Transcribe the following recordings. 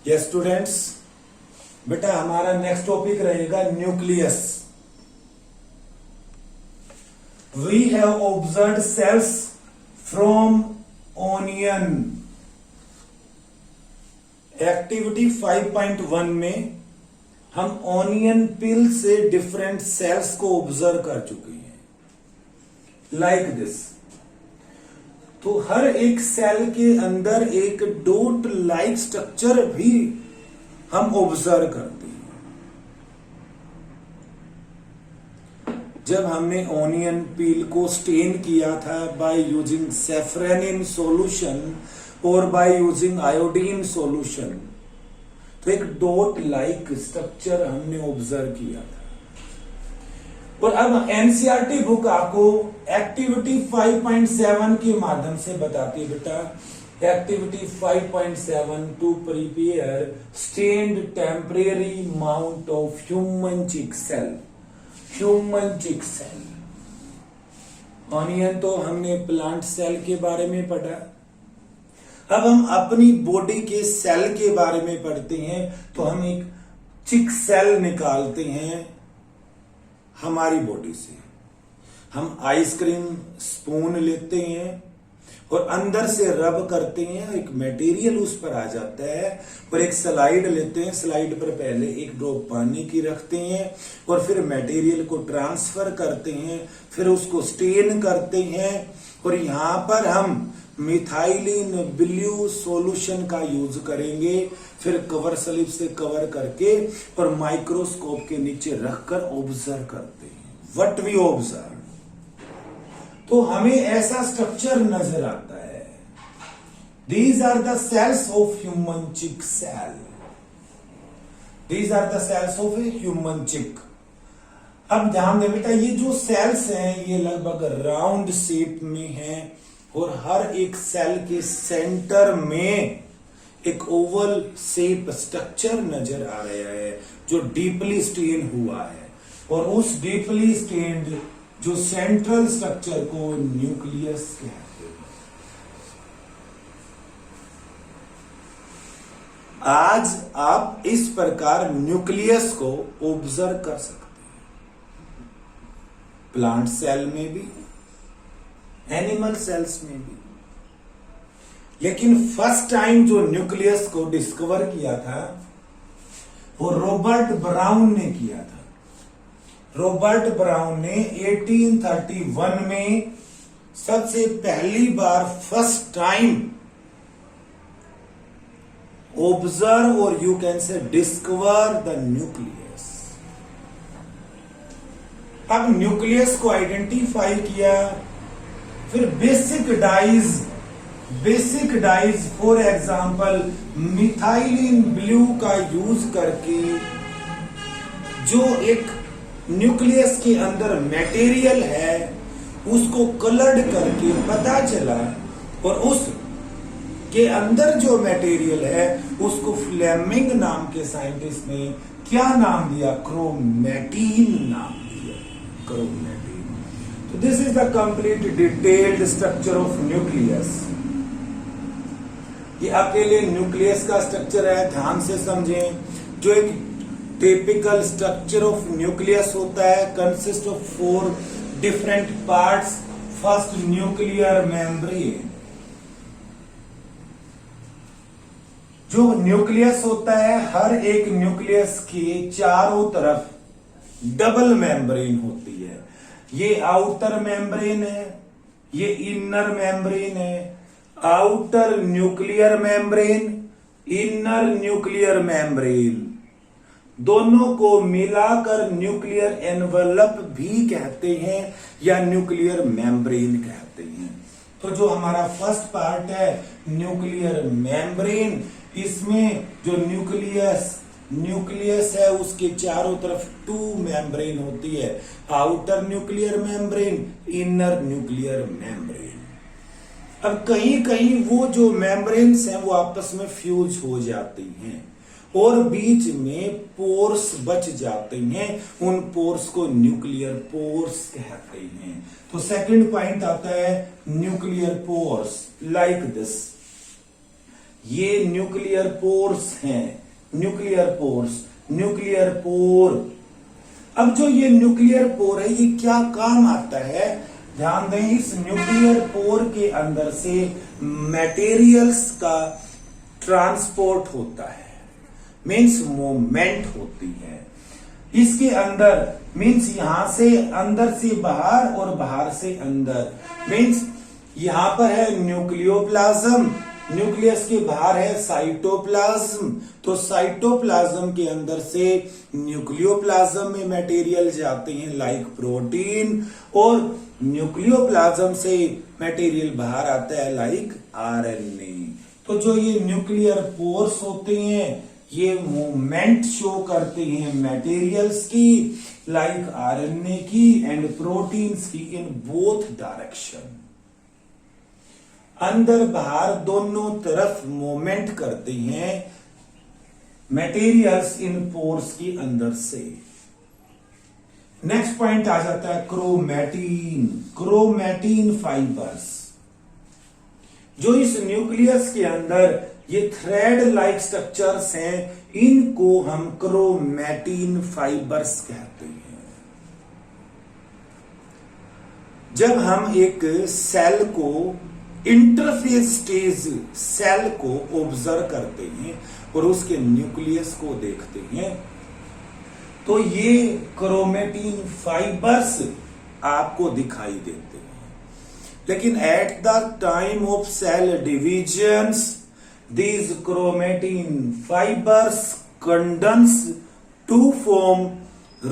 Yes students, बेटा हमारा next topic रहेगा nucleus. We have observe cells from onion. Activity 5.1 में हम ओनियन पिल से डिफरेंट सेल्स को ऑब्जर्व कर चुके हैं, लाइक दिस। तो हर एक सेल के अंदर एक डॉट लाइक स्ट्रक्चर भी हम ऑब्जर्व करते हैं। जब हमने ओनियन पील को स्टेन किया था बाय यूजिंग सेफ्रेनिन सॉल्यूशन और बाय यूजिंग आयोडीन सॉल्यूशन, तो एक डॉट लाइक स्ट्रक्चर हमने ऑब्जर्व किया था। और अब एनसीईआरटी बुक आपको एक्टिविटी 5.7 के माध्यम से बताती है बेटा, activity 5.7 to prepare stained temporary mount of human चिक सेल। ह्यूमन चिक सेल, ऑनियन तो हमने प्लांट सेल के बारे में पढ़ा। अब हम अपनी बॉडी के सेल के बारे में पढ़ते हैं, तो हम एक चिक सेल निकालते हैं हमारी बॉडी से। हम आइसक्रीम स्पून लेते हैं और अंदर से रब करते हैं, एक मटेरियल उस पर आ जाता है। और एक स्लाइड लेते हैं, स्लाइड पर पहले एक ड्रॉप पानी की रखते हैं और फिर मटेरियल को ट्रांसफर करते हैं, फिर उसको स्टेन करते हैं। और यहां पर हम मिथाइलिन ब्लू सॉल्यूशन का यूज करेंगे, फिर कवर स्लिप से कवर करके और माइक्रोस्कोप के नीचे रखकर ऑब्जर्व करते हैं। व्हाट वी ऑब्जर्व, तो हमें ऐसा स्ट्रक्चर नजर आता है। These are the cells of human चिक cell. These are the cells of a human chick. अब ध्यान दें बेटा, ये जो सेल्स हैं ये लगभग राउंड शेप में हैं और हर एक सेल के सेंटर में एक ओवल शेप स्ट्रक्चर नजर आ रहा है जो डीपली स्टेन हुआ है। और उस डीपली स्टेन्ड जो सेंट्रल स्ट्रक्चर को न्यूक्लियस कहते हैं। आज आप इस प्रकार न्यूक्लियस को ऑब्जर्व कर सकते हैं, प्लांट सेल में भी, एनिमल सेल्स में भी। लेकिन फर्स्ट टाइम जो न्यूक्लियस को डिस्कवर किया था वो रॉबर्ट ब्राउन ने किया था। रॉबर्ट ब्राउन ने 1831 में सबसे पहली बार फर्स्ट टाइम ऑब्जर्व और you can say discover the nucleus. अब न्यूक्लियस को आइडेंटिफाई किया, फिर basic dyes for example methylene blue का यूज करके जो एक न्यूक्लियस के अंदर मटेरियल है उसको कलर्ड करके पता चला, और उस के अंदर जो मटेरियल है उसको फ्लेमिंग नाम के साइंटिस्ट ने क्या नाम दिया? क्रोमैटिन नाम दिया, क्रोमैटिन। तो this is the complete detailed structure of nucleus. ये अकेले न्यूक्लियस का स्ट्रक्चर है, ध्यान से समझें। जो एक टिपिकल स्ट्रक्चर ऑफ न्यूक्लियस होता है consist of 4 different parts. First, nuclear membrane. जो न्यूक्लियस होता है, हर एक न्यूक्लियस के चारों तरफ डबल मेम्ब्रेन होती है। ये आउटर मेम्ब्रेन है, ये इनर मेम्ब्रेन है। Outer nuclear membrane, inner nuclear membrane, दोनों को मिलाकर न्यूक्लियर एनवलप भी कहते हैं या न्यूक्लियर मेम्ब्रेन कहते हैं। तो जो हमारा फर्स्ट पार्ट है न्यूक्लियर मेम्ब्रेन, इसमें जो न्यूक्लियस है उसके चारों तरफ 2 मेम्ब्रेन होती है, outer nuclear membrane, inner nuclear membrane. अब कहीं कहीं वो जो मेम्ब्रेन्स हैं वो आपस में फ्यूज हो जाती हैं और बीच में पोर्स बच जाते हैं, उन पोर्स को न्यूक्लियर पोर्स कहते हैं। तो सेकंड पॉइंट आता है न्यूक्लियर पोर्स, लाइक दिस। ये न्यूक्लियर पोर्स हैं, न्यूक्लियर पोर्स, न्यूक्लियर पोर। अब जो ये न्यूक्लियर पोर है ये क्या काम आता है, ध्यान दें, इस न्यूक्लियर पोर के अंदर से मटेरियल्स का ट्रांसपोर्ट होता है, मीन्स मूवमेंट होती है। इसके अंदर मीन्स यहां से अंदर से बाहर और बाहर से अंदर, मीन्स यहां पर है न्यूक्लियोप्लाज्म, न्यूक्लियस के बाहर है साइटोप्लाज्म, तो साइटोप्लाज्म के अंदर से न्यूक्लियोप्लाज्म में मटेरियल जाते हैं लाइक प्रोटीन, और न्यूक्लियोप्लाज्म से मटेरियल बाहर आता है लाइक आरएनए। तो जो ये न्यूक्लियर पोर्स होते हैं ये मूवमेंट शो करते हैं मटेरियल्स की, लाइक आरएनए की एंड प्रोटीन्स की, इन बोथ डायरेक्शन। अंदर बाहर दोनों तरफ मूवमेंट करते हैं मटेरियल्स इन पोर्स के अंदर से। नेक्स्ट पॉइंट आ जाता है क्रोमैटिन, क्रोमैटिन फाइबर्स। जो इस न्यूक्लियस के अंदर ये थ्रेड लाइक स्ट्रक्चर्स हैं, इनको हम क्रोमैटिन फाइबर्स कहते हैं। जब हम एक सेल को इंटरफेस स्टेज सेल को ऑब्जर्व करते हैं और उसके न्यूक्लियस को देखते हैं तो ये क्रोमैटिन फाइबर्स आपको दिखाई देते हैं। लेकिन at the time of cell divisions these chromatin fibers condense to form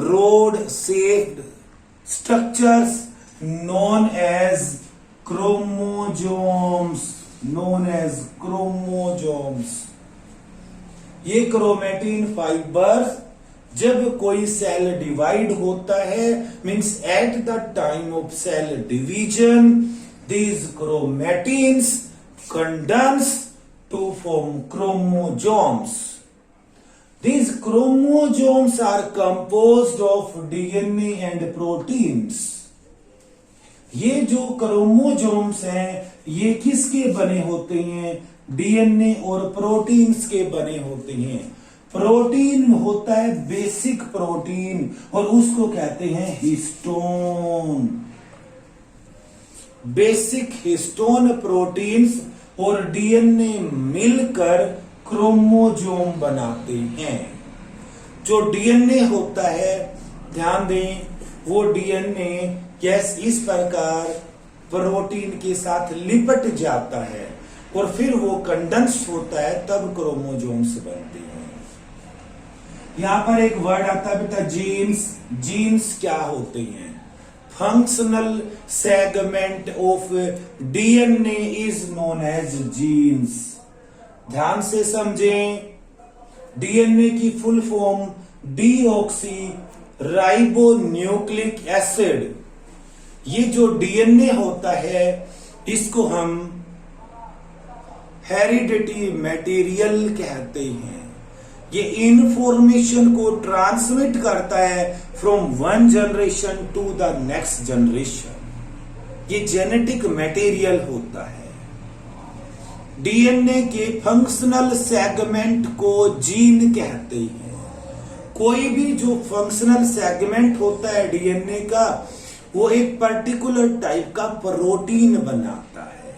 rod-shaped structures known as chromosomes, known as chromosomes। ये क्रोमैटिन फाइबर जब कोई सेल डिवाइड होता है, means at the time of cell division, these chromatins condense to form chromosomes. These chromosomes are composed of DNA and proteins. ये जो chromosomes हैं ये किसके बने होते हैं, डीएनए और प्रोटीन्स के बने होते हैं। प्रोटीन होता है बेसिक प्रोटीन और उसको कहते हैं हिस्टोन। बेसिक हिस्टोन प्रोटीन्स और डीएनए मिलकर क्रोमोसोम बनाते हैं। जो डीएनए होता है, ध्यान दें, वो डीएनए कैसे इस प्रकार प्रोटीन के साथ लिपट जाता है और फिर वो कंडेंस होता है, तब क्रोमोसोम्स बनते हैं। यहां पर एक वर्ड आता है बेटा जीन्स। जीन्स क्या होते हैं? Functional segment of DNA is known as genes. ध्यान से समझें, डीएनए की full form deoxyribonucleic acid. ये जो डीएनए होता है इसको हम हेरिडिटी मटेरियल कहते हैं। ये इंफॉर्मेशन को ट्रांसमिट करता है from one generation to the next generation. ये जेनेटिक मटेरियल होता है। डीएनए के फंक्शनल सेगमेंट को जीन कहते हैं। कोई भी जो फंक्शनल सेगमेंट होता है डीएनए का, वो एक पर्टिकुलर टाइप का प्रोटीन बनाता है।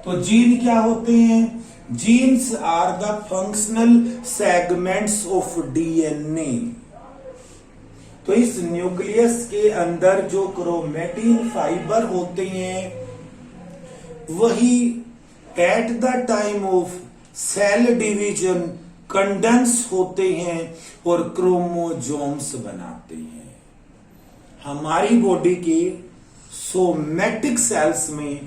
तो जीन क्या होते हैं? Genes are the functional segments of DNA. तो इस न्यूक्लियस के अंदर जो क्रोमैटिन फाइबर होते हैं वही at the time of cell division condense होते हैं और क्रोमोसोम्स बनाते हैं। हमारी बॉडी के सोमैटिक सेल्स में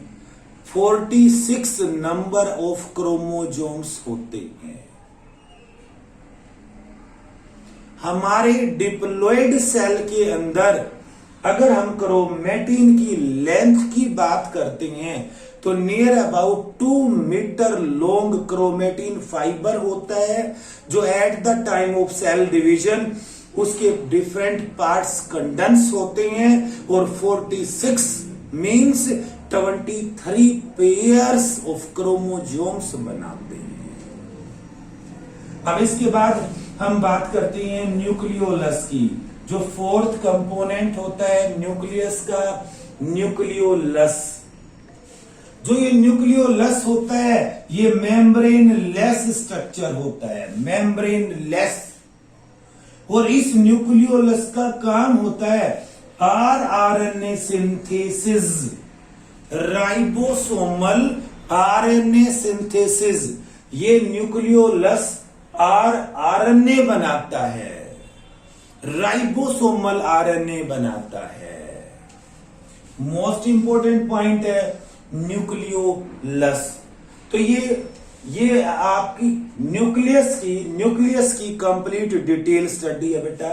46 नंबर ऑफ क्रोमोसोम्स होते हैं। हमारे डिप्लॉयड सेल के अंदर अगर हम क्रोमैटिन की लेंथ की बात करते हैं तो near about 2 meter long chromatin fiber होता है, जो at the time of cell division उसके डिफरेंट पार्ट्स कंडेंस होते हैं और 46 मीन्स 23 पेयर्स ऑफ क्रोमोजोम्स बनाते हैं। अब इसके बाद हम बात करते हैं न्यूक्लियोलस की। जो फोर्थ कंपोनेंट होता है न्यूक्लियस का, न्यूक्लियोलस। जो ये न्यूक्लियोलस होता है ये मेम्ब्रेन लेस स्ट्रक्चर होता है, मेम्ब्रेन लेस। और इस न्यूक्लियोलस का काम होता है RNA synthesis, ribosomal RNA synthesis. ये न्यूक्लियोलस आरएनए बनाता है, राइबोसोमल आरएनए बनाता है। मोस्ट इंपोर्टेंट पॉइंट है न्यूक्लियोलस। तो ये आपकी न्यूक्लियस की कंप्लीट डिटेल स्टडी है बेटा।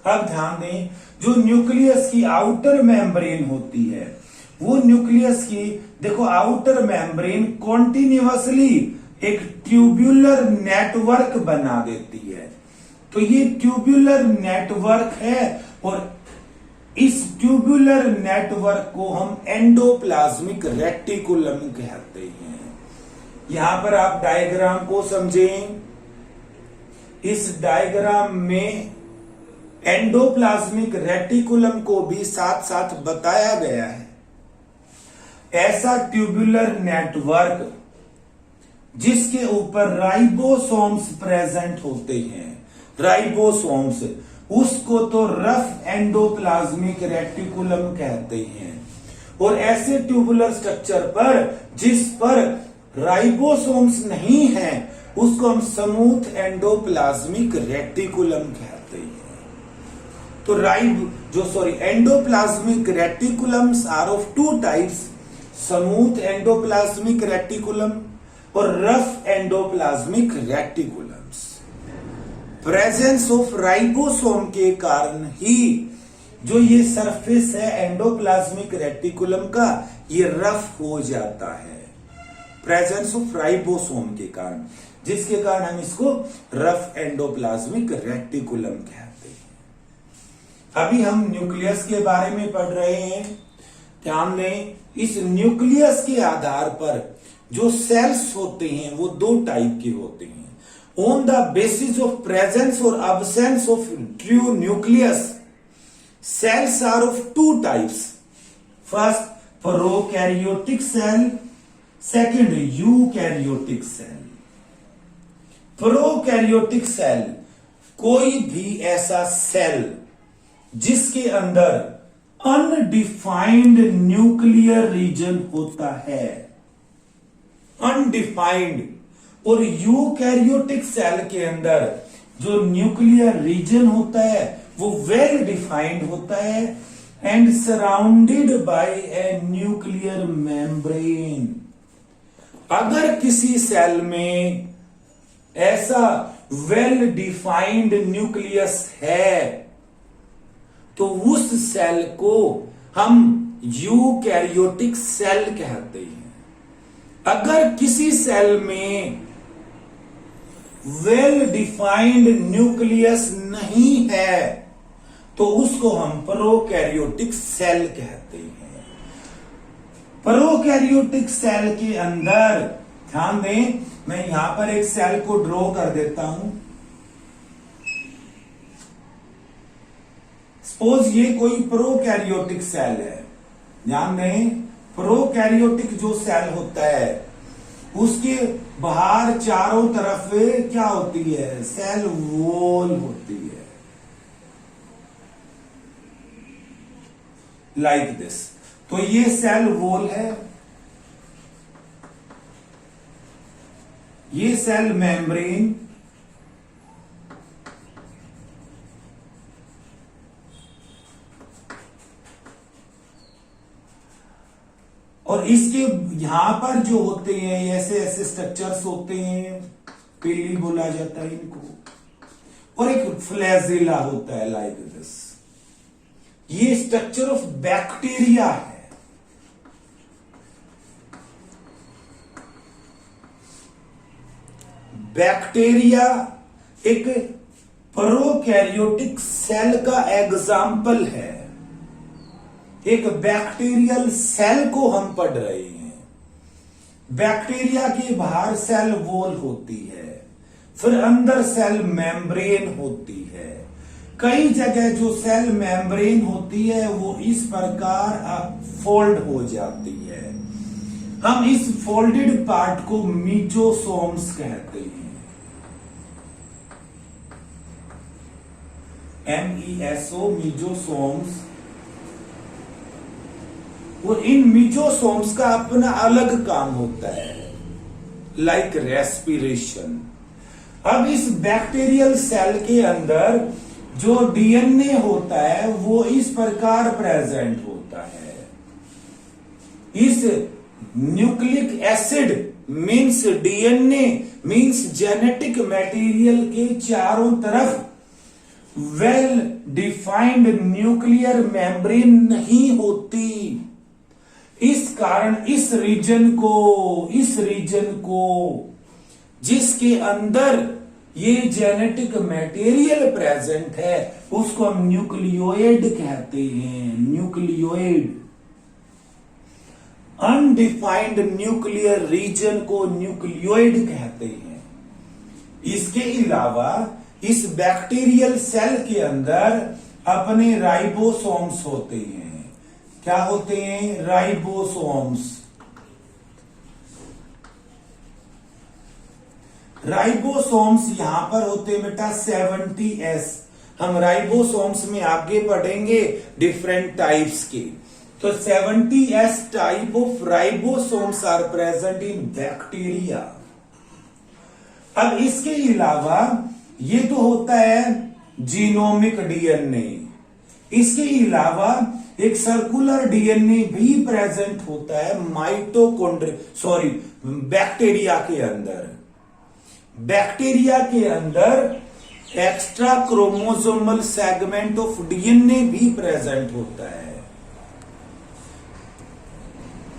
अब ध्यान दें, जो न्यूक्लियस की आउटर मेम्ब्रेन होती है, वो न्यूक्लियस की देखो आउटर मेम्ब्रेन कॉन्टिन्यूअसली एक ट्यूब्यूलर नेटवर्क बना देती है। तो ये ट्यूब्यूलर नेटवर्क है और इस ट्यूब्यूलर नेटवर्क को हम एंडोप्लाज्मिक रेटिकुलम कहते हैं। यहां पर आप डायग्राम को समझें। इस डायग्राम में एंडोप्लाज्मिक रेटिकुलम को भी साथ साथ बताया गया है। ऐसा ट्यूब्यूलर नेटवर्क जिसके ऊपर राइबोसोम्स प्रेजेंट होते हैं, राइबोसोम्स, उसको तो रफ एंडोप्लाज्मिक रेटिकुलम कहते हैं। और ऐसे ट्यूबुलर स्ट्रक्चर पर जिस पर राइबोसोम्स नहीं है उसको हम स्मूथ एंडोप्लाज्मिक रेटिकुलम कहते हैं। तो endoplasmic reticulums are of two types, smooth endoplasmic reticulum और rough endoplasmic reticulums. Presence of ribosome के कारण ही जो ये सरफेस है एंडोप्लाज्मिक रेटिकुलम का, ये रफ हो जाता है, प्रेजेंस ऑफ राइबोसोम के कारण, जिसके कारण हम इसको रफ एंडोप्लाज्मिक रेटिकुलम कहते हैं। अभी हम न्यूक्लियस के बारे में पढ़ रहे हैं। ध्यान दें, इस न्यूक्लियस के आधार पर जो सेल्स होते हैं वो दो टाइप के होते हैं। On the basis of presence or absence of true nucleus, cells are of two types. First, prokaryotic cell. Second, eukaryotic cell. Prokaryotic cell कोई भी ऐसा सेल जिसके अंदर अनडिफाइंड न्यूक्लियर रीजन होता है, अनडिफाइंड। और यूकैरियोटिक सेल के अंदर जो न्यूक्लियर रीजन होता है वो वेल डिफाइंड होता है and surrounded by a nuclear membrane. अगर किसी सेल में ऐसा वेल डिफाइंड न्यूक्लियस है तो उस सेल को हम यूकैरियोटिक सेल कहते हैं। अगर किसी सेल में वेल डिफाइंड न्यूक्लियस नहीं है तो उसको हम प्रोकैरियोटिक सेल कहते हैं। प्रोकैरियोटिक सेल के अंदर ध्यान दें, मैं यहां पर एक सेल को ड्रॉ कर देता हूं। सपोज ये कोई प्रोकैरियोटिक सेल है। ध्यान दें, प्रोकैरियोटिक जो सेल होता है उसके बाहर चारों तरफ क्या होती है, सेल वॉल होती है, लाइक दिस। तो ये सेल वॉल है, ये सेल मेम्ब्रेन, और इसके यहां पर जो होते हैं ऐसे ऐसे स्ट्रक्चर्स होते हैं, पीली बोला जाता है इनको, और एक फ्लैजिला होता है लाइक दिस। ये स्ट्रक्चर ऑफ बैक्टीरिया है। बैक्टीरिया एक प्रोकैरियोटिक सेल का एग्जाम्पल है। एक बैक्टीरियल सेल को हम पढ़ रहे हैं। बैक्टीरिया के बाहर सेल वॉल होती है, फिर अंदर सेल मेम्ब्रेन होती है। कई जगह जो सेल मेम्ब्रेन होती है वो इस प्रकार फोल्ड हो जाती है। हम इस फोल्डेड पार्ट को मीजोसोम्स कहते हैं। MESO, मीजोसोम्स। और इन मीजोसोम्स का अपना अलग काम होता है, लाइक रेस्पिरेशन। अब इस बैक्टीरियल सेल के अंदर जो डीएनए होता है वो इस प्रकार प्रेजेंट होता है। इस nucleic acid means DNA means genetic material के चारों तरफ वेल डिफाइंड न्यूक्लियर मेम्ब्रेन नहीं होती। इस कारण इस रीजन को जिसके अंदर ये जेनेटिक मटेरियल प्रेजेंट है उसको हम न्यूक्लियोइड कहते हैं। न्यूक्लियोइड। अनडिफाइंड न्यूक्लियर रीजन को न्यूक्लियोइड कहते हैं। इसके अलावा इस बैक्टीरियल सेल के अंदर अपने राइबोसोम्स होते हैं। क्या होते हैं? राइबोसोम्स। राइबोसोम्स यहां पर होते हैं बेटा 70S। हम राइबोसोम्स में आगे पढ़ेंगे डिफरेंट टाइप्स के। तो 70S type of ribosomes are present in bacteria. अब इसके अलावा ये तो होता है जीनोमिक डीएनए। इसके अलावा एक सर्कुलर डीएनए भी प्रेजेंट होता है बैक्टीरिया के अंदर। बैक्टीरिया के अंदर extra chromosomal segment of DNA भी प्रेजेंट होता है।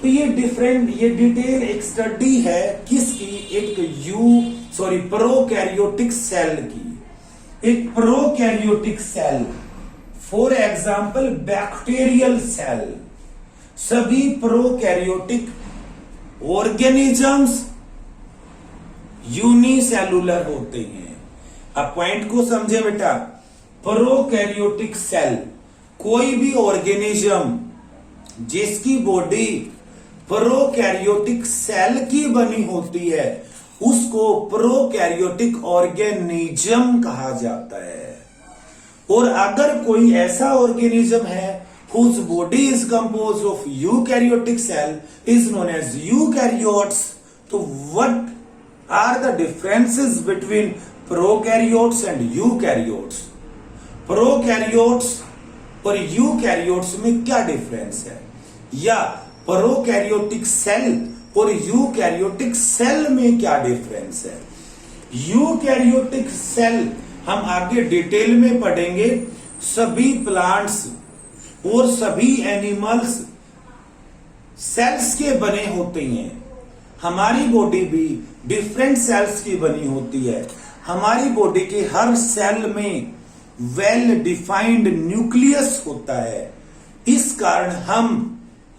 तो ये डिटेल एक स्टडी है किसकी? एक प्रोकैरियोटिक सेल की। एक prokaryotic cell, for example bacterial cell. सभी प्रोकैरियोटिक ऑर्गेनिजम्स यूनिसेलुलर होते हैं। अब पॉइंट को समझे बेटा। प्रोकैरियोटिक सेल, कोई भी ऑर्गेनिज्म जिसकी बॉडी प्रोकैरियोटिक सेल की बनी होती है उसको प्रोकैरियोटिक ऑर्गेनिज्म कहा जाता है। और अगर कोई ऐसा ऑर्गेनिज्म है whose body is composed of eukaryotic cell is known as eukaryotes। तो what are the differences between prokaryotes and eukaryotes? Prokaryotes और यूकैरियोट्स में क्या डिफरेंस है, या प्रोकैरियोटिक सेल और यूकैरियोटिक सेल में क्या डिफरेंस है? यूकैरियोटिक सेल हम आगे डिटेल में पढ़ेंगे। सभी प्लांट्स और सभी एनिमल्स सेल्स के बने होते हैं। हमारी बॉडी भी डिफरेंट सेल्स की बनी होती है। हमारी बॉडी के हर सेल में वेल डिफाइंड न्यूक्लियस होता है। इस कारण हम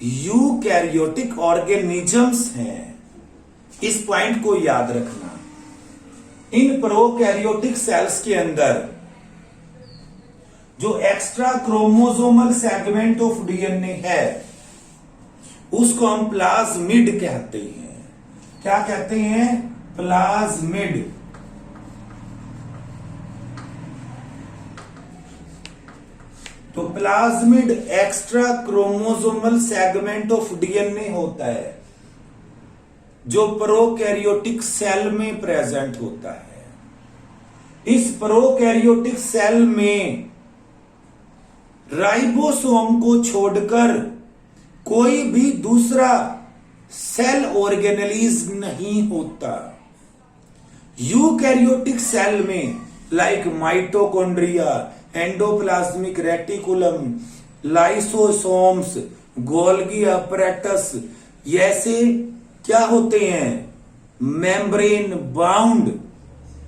यूकैरियोटिक ऑर्गेनिजम्स हैं। इस पॉइंट को याद रखना। इन प्रोकैरियोटिक सेल्स के अंदर जो extra chromosomal segment of DNA है उसको हम प्लाज्मिड कहते हैं। क्या कहते हैं? प्लाज्मिड। तो plasmid extra chromosomal segment of DNA होता है जो प्रोकैरियोटिक सेल में प्रेजेंट होता है। इस प्रोकैरियोटिक सेल में राइबोसोम को छोड़कर कोई भी दूसरा सेल ऑर्गेनेलिज नहीं होता। यूकैरियोटिक सेल में like mitochondria, endoplasmic reticulum, lysosomes, Golgi apparatus ऐसे क्या होते हैं? मेम्ब्रेन बाउंड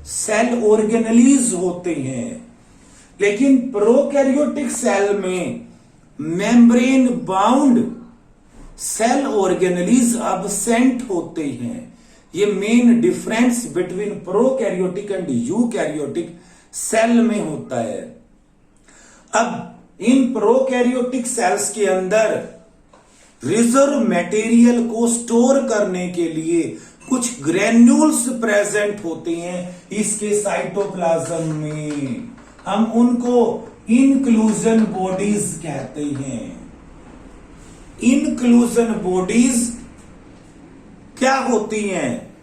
सेल ऑर्गेनेलिज होते हैं। लेकिन प्रोकैरियोटिक सेल में membrane bound cell organelles absent होते हैं। ये main difference between prokaryotic and eukaryotic cell में होता है। अब इन प्रोकैरियोटिक सेल्स के अंदर रिजर्व मटेरियल को स्टोर करने के लिए कुछ ग्रेन्यूल्स प्रेजेंट होते हैं इसके साइटोप्लाज्म में। हम उनको इंक्लूजन बॉडीज कहते हैं। इंक्लूजन बॉडीज क्या होती हैं?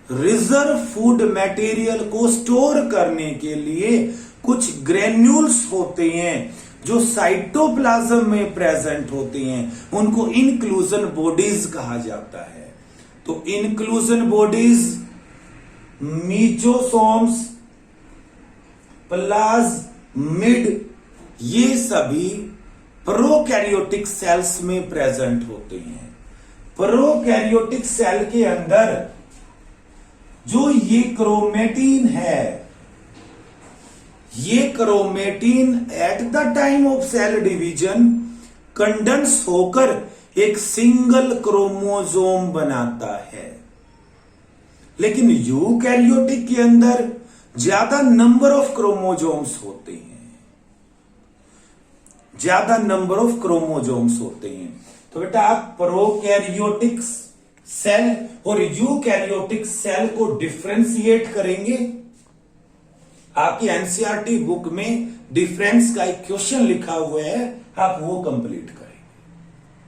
रिजर्व फूड मटेरियल को स्टोर करने के लिए कुछ ग्रेन्यूल्स होते हैं जो साइटोप्लाज्म में प्रेजेंट होते हैं, उनको इंक्लूजन बॉडीज कहा जाता है। तो इंक्लूजन बॉडीज मीजोसोम्स, प्लाज्मिड, ये सभी प्रोकैरियोटिक सेल्स में प्रेजेंट होते हैं। प्रोकैरियोटिक सेल के अंदर जो ये क्रोमेटिन है, ये chromatin at the time of cell division condense होकर एक सिंगल क्रोमोसोम बनाता है। लेकिन यूकैरियोटिक के अंदर ज्यादा नंबर ऑफ क्रोमोसोम्स होते हैं, ज्यादा नंबर ऑफ क्रोमोसोम्स होते हैं। तो बेटा आप प्रोकैरियोटिक सेल और यूकैरियोटिक सेल को डिफरेंशिएट करेंगे। आपकी एनसीईआरटी बुक में डिफरेंस का एक क्वेश्चन लिखा हुआ है, आप वो कंप्लीट करें।